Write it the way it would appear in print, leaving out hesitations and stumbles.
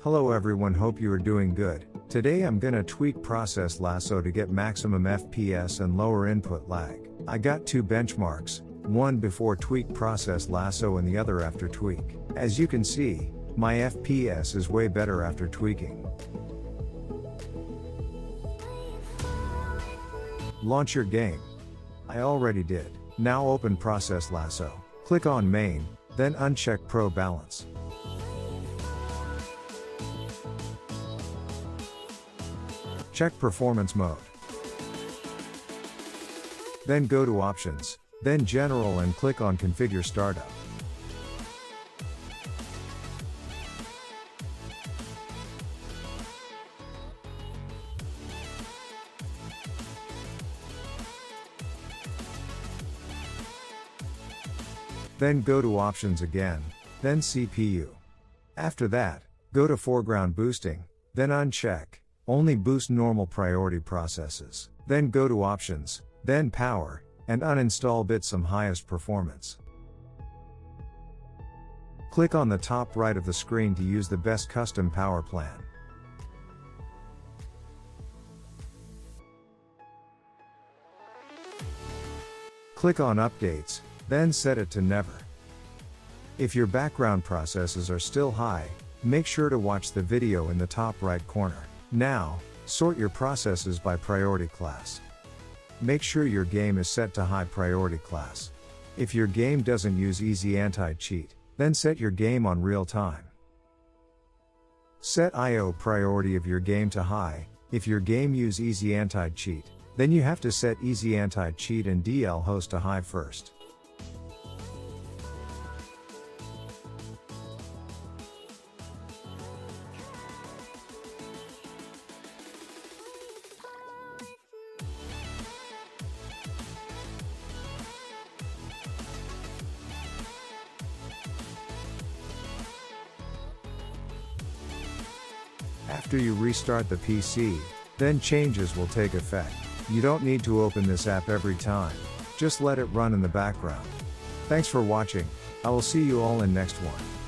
Hello everyone, hope you are doing good. Today I'm gonna tweak Process Lasso to get maximum FPS and lower input lag. I got two benchmarks, one before tweak Process Lasso and the other after tweak. As you can see, my FPS is way better after tweaking. Launch your game. I already did. Now open Process Lasso. Click on Main, then uncheck Pro Balance. Check Performance Mode. Then go to Options, then General and click on Configure Startup. Then go to Options again, then CPU. After that, go to Foreground Boosting, then uncheck Only boost normal priority processes. Then go to Options, then Power, and uninstall bit some highest performance. Click on the top right of the screen to use the best custom power plan. Click on Updates, then set it to Never. If your background processes are still high, make sure to watch the video in the top right corner. Now, sort your processes by priority class. Make sure your game is set to high priority class. If your game doesn't use easy anti-cheat, then set your game on real time. Set IO priority of your game to high. If your game use easy anti-cheat, then you have to set easy anti-cheat and DL host to high first. After you restart the PC, then changes will take effect. You don't need to open this app every time, just let it run in the background. Thanks for watching, I will see you all in next one.